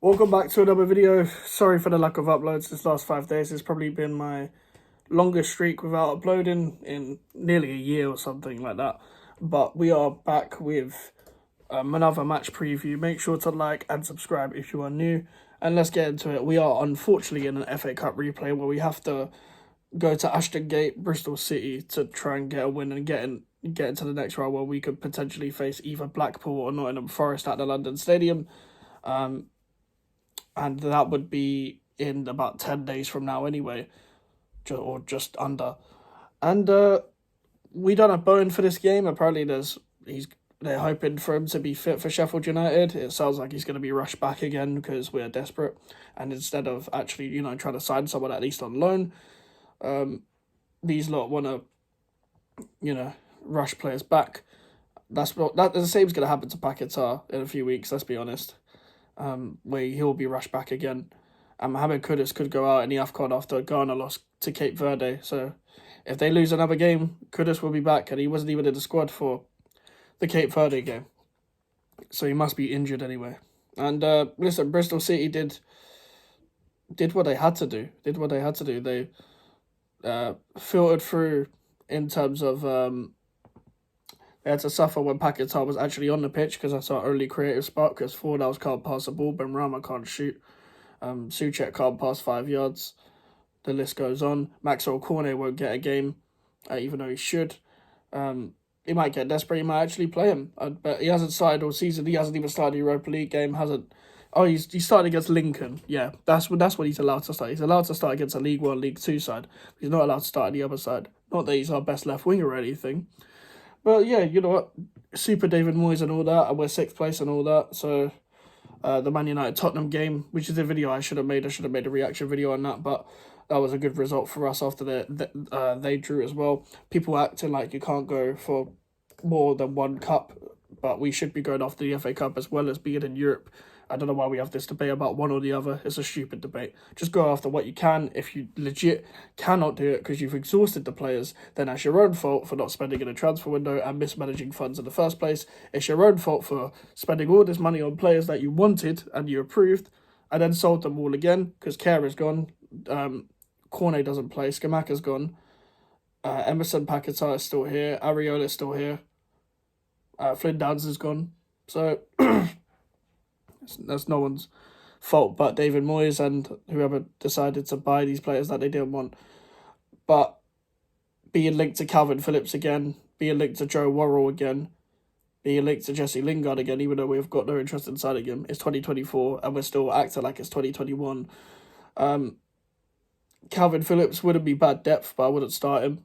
Welcome back to another video. Sorry for the lack of uploads this last 5 days. It's probably been my longest streak without uploading in nearly a year or something like that. But we are back with another match preview. Make sure to like and subscribe if you are new. And let's get into it. We are unfortunately in an FA Cup replay where we have to go to Ashton Gate, Bristol City to try and get a win and get into the next round where we could potentially face either Blackpool or Nottingham Forest at the London Stadium. And that would be in about 10 days from now anyway, or just under. And we don't have Bowen for this game. Apparently they're hoping for him to be fit for Sheffield United. It sounds like he's going to be rushed back again because we're desperate. And instead of actually, trying to sign someone at least on loan, these lot want to, rush players back. The same's going to happen to Paquetá in a few weeks, let's be honest. Where he'll be rushed back again. And Mohamed Kudus could go out in the AFCON after Ghana lost to Cape Verde. So if they lose another game, Kudus will be back, and he wasn't even in the squad for the Cape Verde game. So he must be injured anyway. And listen, Bristol City did what they had to do. They filtered through in terms of they had to suffer when Paquetá was actually on the pitch because that's our only creative spark, because Fornals can't pass the ball, Benrahma can't shoot, Souček can't pass 5 yards. The list goes on. Maxwell Cornet won't get a game, even though he should. He might get desperate, he might actually play him. But he hasn't started all season, he hasn't even started the Europa League game, he started against Lincoln. Yeah, that's what he's allowed to start. He's allowed to start against a League 1, League 2 side. He's not allowed to start on the other side. Not that he's our best left winger or anything. But yeah, you know what? Super David Moyes and all that, and we're 6th place and all that. So the Man United Tottenham game, which is a video I should have made. I should have made a reaction video on that, but that was a good result for us after they drew as well. People acting like you can't go for more than one cup, but we should be going after the FA Cup as well as being in Europe. I don't know why we have this debate about one or the other. It's a stupid debate. Just go after what you can. If you legit cannot do it because you've exhausted the players, then that's your own fault for not spending in a transfer window and mismanaging funds in the first place. It's your own fault for spending all this money on players that you wanted and you approved and then sold them all again because Kerr is gone. Cornet doesn't play. Scamacca's gone. Emerson Paquetá is still here. Areola is still here. Flynn Downs is gone. So that's no one's fault but David Moyes and whoever decided to buy these players that they didn't want. But being linked to Calvin Phillips again, being linked to Joe Worrell again, being linked to Jesse Lingard again, even though we've got no interest in signing him, it's 2024 and we're still acting like it's 2021. Calvin Phillips wouldn't be bad depth, but I wouldn't start him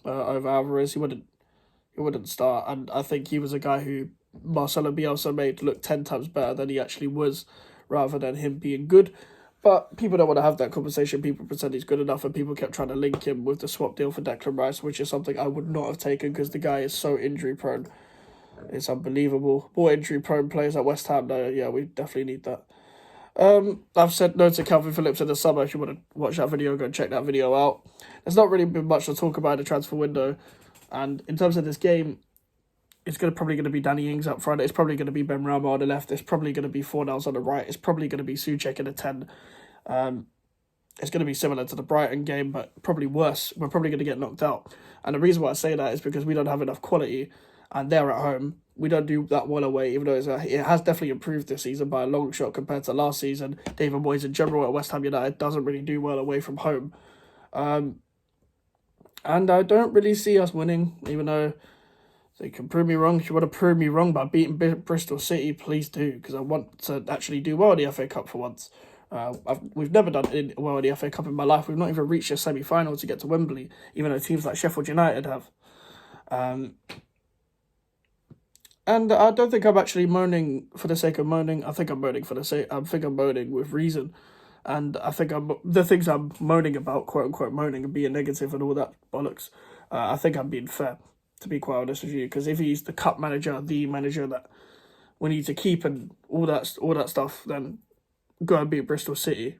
over Alvarez. He wouldn't start, and I think he was a guy who Marcelo Bielsa made look 10 times better than he actually was, rather than him being good. But people don't want to have that conversation. People pretend he's good enough, and people kept trying to link him with the swap deal for Declan Rice, which is something I would not have taken because the guy is so injury prone. It's unbelievable. More injury prone players at West Ham, though. Yeah, we definitely need that. I've said no to Calvin Phillips in the summer. If you want to watch that video, go and check that video out. There's not really been much to talk about in the transfer window. And in terms of this game, it's probably going to be Danny Ings up front. It's probably going to be Benrahma on the left. It's probably going to be Fornals on the right. It's probably going to be Souček in a 10. It's going to be similar to the Brighton game, but probably worse. We're probably going to get knocked out. And the reason why I say that is because we don't have enough quality, and they're at home. We don't do that well away, even though it has definitely improved this season by a long shot compared to last season. David Moyes in general at West Ham United doesn't really do well away from home. And I don't really see us winning, even though they can prove me wrong. If you want to prove me wrong by beating Bristol City, please do, because I want to actually do well in the FA Cup for once. We've never done well in the FA Cup in my life. We've not even reached a semi-final to get to Wembley, even though teams like Sheffield United have. And I don't think I'm actually moaning for the sake of moaning. I think I'm moaning I'm moaning with reason. And I think the things I'm moaning about, quote unquote moaning and being negative and all that bollocks, I think I'm being fair, to be quite honest with you. Because if he's the cup manager, the manager that we need to keep and all that stuff, then go and beat Bristol City.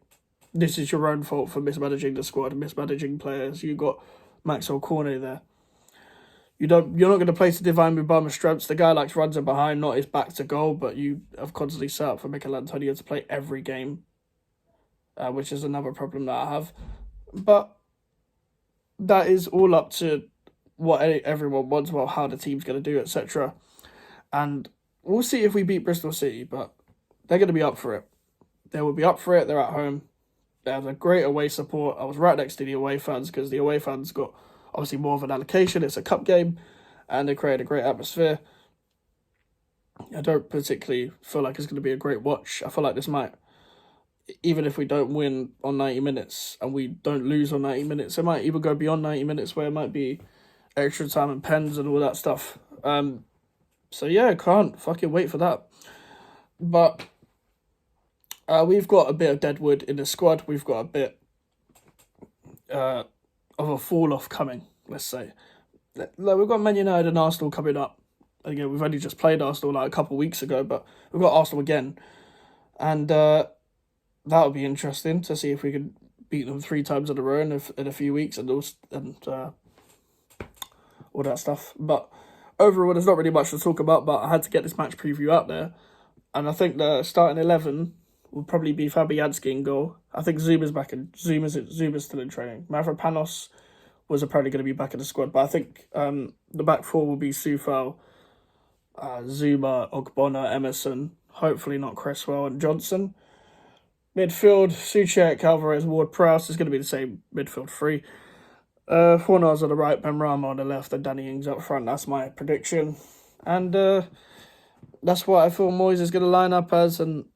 This is your own fault for mismanaging the squad, mismanaging players. You got Maxwell Cornet there. You're not going to place a Divine Mubama strengths. The guy likes runs in behind, not his back to goal, but you have constantly set up for Mikel Antonio to play every game, which is another problem that I have. But that is all up to what everyone wants, well, how the team's going to do, etc. And we'll see if we beat Bristol City, but they're going to be up for it. They will be up for it. They're at home. They have a great away support. I was right next to the away fans because the away fans got obviously more of an allocation. It's a cup game, and they create a great atmosphere. I don't particularly feel like it's going to be a great watch. I feel like this might, even if we don't win on 90 minutes and we don't lose on 90 minutes, it might even go beyond 90 minutes where it might be extra time and pens and all that stuff. So yeah, can't fucking wait for that. But we've got a bit of deadwood in the squad. We've got a bit of a fall-off coming, let's say. We've got Man United and Arsenal coming up. Again, we've only just played Arsenal like a couple of weeks ago, but we've got Arsenal again. And that'll be interesting to see if we can beat them 3 times in a row in a few weeks and all that stuff. But overall, there's not really much to talk about, but I had to get this match preview out there. And I think the starting 11 will probably be Fabianski in goal. I think Zuma's back in. Zuma's still in training. Mavropanos was apparently going to be back in the squad, but I think the back 4 will be Soufal, Zuma, Ogbonna, Emerson, hopefully not Cresswell, and Johnson. Midfield, Souček, Alvarez, Ward-Prowse is going to be the same midfield 3. Fornals on the right, Benrahma on the left, and Danny Ings up front. That's my prediction. And that's what I feel Moyes is going to line up as, and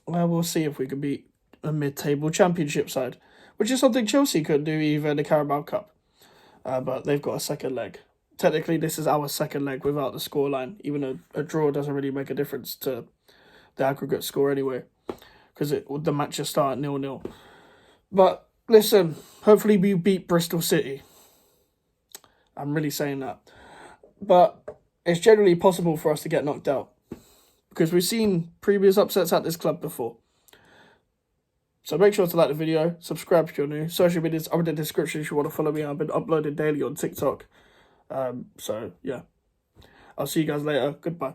we'll see if we can beat a mid-table championship side, which is something Chelsea couldn't do either in the Carabao Cup. But they've got a second leg. Technically, this is our second leg without the scoreline, even though a draw doesn't really make a difference to the aggregate score anyway, because the matches start 0-0. But listen, hopefully we beat Bristol City. I'm really saying that. But it's generally possible for us to get knocked out, because we've seen previous upsets at this club before. So make sure to like the video, subscribe if you're new. Social medias are in the description if you want to follow me. I've been uploading daily on TikTok. So yeah, I'll see you guys later. Goodbye.